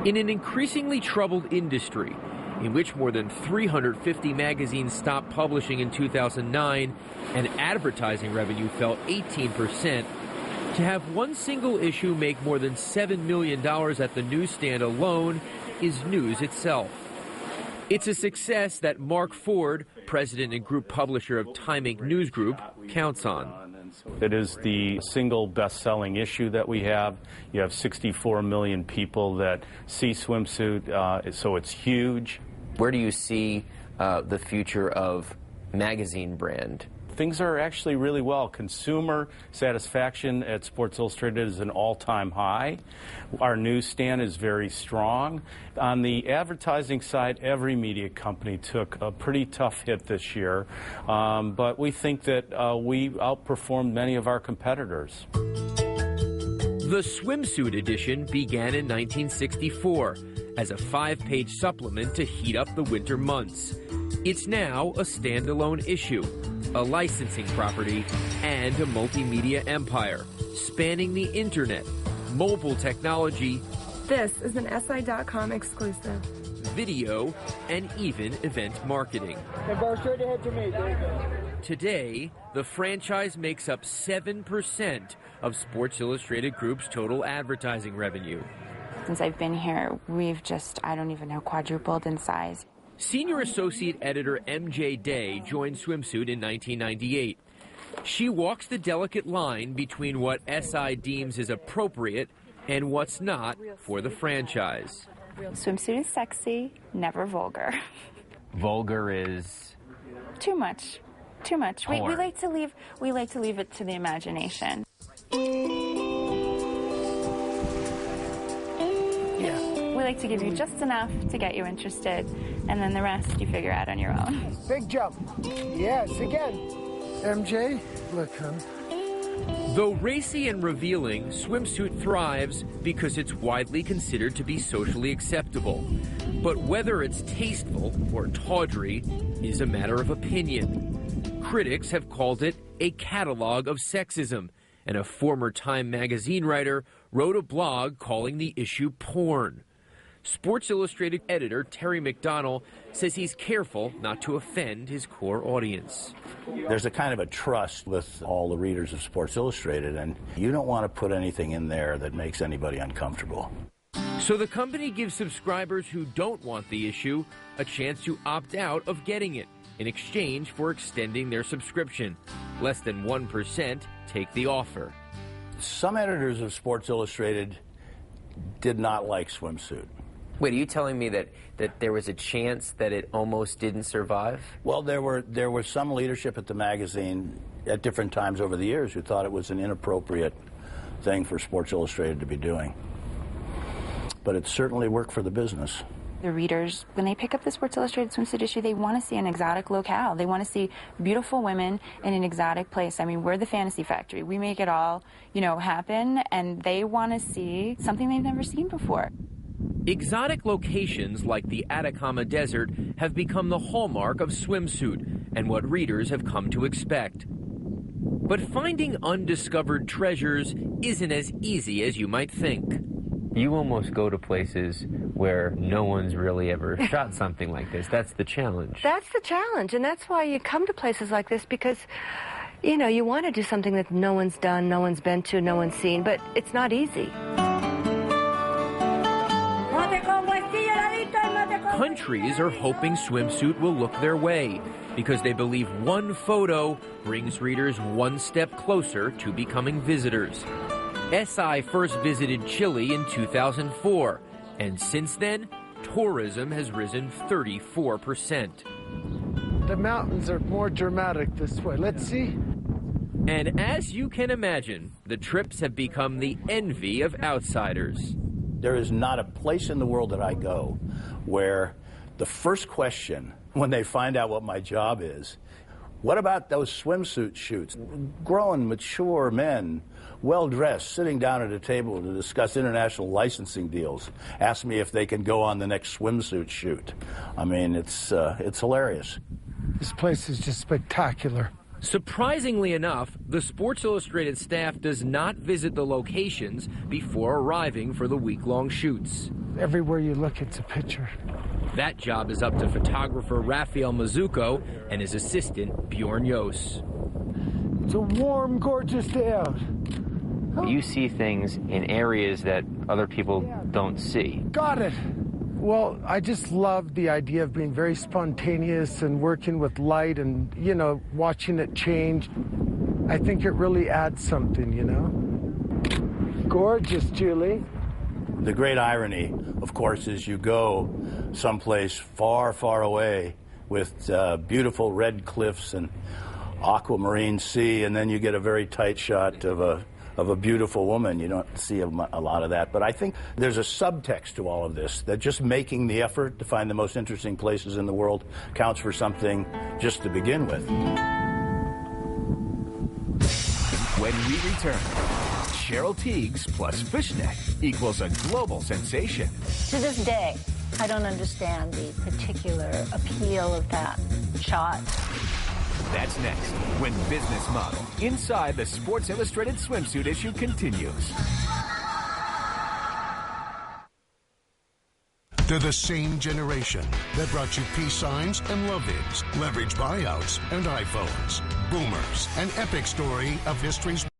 In an increasingly troubled industry, in which more than 350 magazines stopped publishing in 2009 and advertising revenue fell 18%, to have one single issue make more than $7 million at the newsstand alone is news itself. It's a success that Mark Ford, president and group publisher of Time Inc. News Group, counts on. It is the single best-selling issue that we have. You have 64 million people that see Swimsuit, so it's huge. Where do you see the future of magazine brand? Things are actually really well. Consumer satisfaction at Sports Illustrated is an all-time high. Our newsstand is very strong. On the advertising side, every media company took a pretty tough hit this year, but we think that we outperformed many of our competitors. The Swimsuit edition began in 1964 as a 5-page supplement to heat up the winter months. It's now a standalone issue, a licensing property, and a multimedia empire spanning the internet, mobile technology. This is an SI.com exclusive. Video, and even event marketing. And go straight ahead to me, Dave. Today, the franchise makes up 7% of Sports Illustrated Group's total advertising revenue. Since I've been here, we've just, I don't even know, quadrupled in size. Senior Associate Editor MJ Day joined Swimsuit in 1998. She walks the delicate line between what SI deems is appropriate and what's not for the franchise. Swimsuit is sexy, never vulgar. Vulgar is too much. Too much. We like to leave it to the imagination. We like to give you just enough to get you interested, and then the rest you figure out on your own. Big jump. Yes, again. MJ, look, hon. Though racy and revealing, Swimsuit thrives because it's widely considered to be socially acceptable. But whether it's tasteful or tawdry is a matter of opinion. Critics have called it a catalog of sexism, and a former Time magazine writer wrote a blog calling the issue porn. Sports Illustrated editor Terry McDonnell says he's careful not to offend his core audience. There's a kind of a trust with all the readers of Sports Illustrated, and you don't want to put anything in there that makes anybody uncomfortable. So the company gives subscribers who don't want the issue a chance to opt out of getting it in exchange for extending their subscription. Less than 1% take the offer. Some editors of Sports Illustrated did not like Swimsuit. Wait, are you telling me that there was a chance that it almost didn't survive? Well, there was some leadership at the magazine at different times over the years who thought it was an inappropriate thing for Sports Illustrated to be doing. But it certainly worked for the business. The readers, when they pick up the Sports Illustrated swimsuit issue, they want to see an exotic locale. They want to see beautiful women in an exotic place. I mean, we're the fantasy factory. We make it all, happen, and they want to see something they've never seen before. Exotic locations like the Atacama Desert have become the hallmark of Swimsuit and what readers have come to expect. But finding undiscovered treasures isn't as easy as you might think. You almost go to places where no one's really ever shot something like this. That's the challenge. That's the challenge, and that's why you come to places like this, because, you want to do something that no one's done, no one's been to, no one's seen, but it's not easy. Countries are hoping Swimsuit will look their way because they believe one photo brings readers one step closer to becoming visitors. SI first visited Chile in 2004, and since then, tourism has risen 34%. The mountains are more dramatic this way. Let's see. And as you can imagine, the trips have become the envy of outsiders. There is not a place in the world that I go where the first question when they find out what my job is, what about those swimsuit shoots? Grown, mature men, well-dressed, sitting down at a table to discuss international licensing deals, ask me if they can go on the next swimsuit shoot. I mean, it's hilarious. This place is just spectacular. Surprisingly enough, the Sports Illustrated staff does not visit the locations before arriving for the week-long shoots. Everywhere you look, it's a picture. That job is up to photographer Raphael Mizuko and his assistant Bjorn Jos. It's a warm, gorgeous day out. You see things in areas that other people don't see. Got it. Well, I just love the idea of being very spontaneous and working with light and, you know, watching it change. I think it really adds something, you know? Gorgeous, Julie. The great irony, of course, is you go someplace far, far away with beautiful red cliffs and aquamarine sea, and then you get a very tight shot of a beautiful woman. You don't see a lot of that. But I think there's a subtext to all of this, that just making the effort to find the most interesting places in the world counts for something just to begin with. When we return, Cheryl Tiegs plus fishnet equals a global sensation. To this day, I don't understand the particular appeal of that shot. That's next, when Business Model inside the Sports Illustrated swimsuit issue continues. They're the same generation that brought you peace signs and love-ins, leverage buyouts and iPhones, boomers, an epic story of history's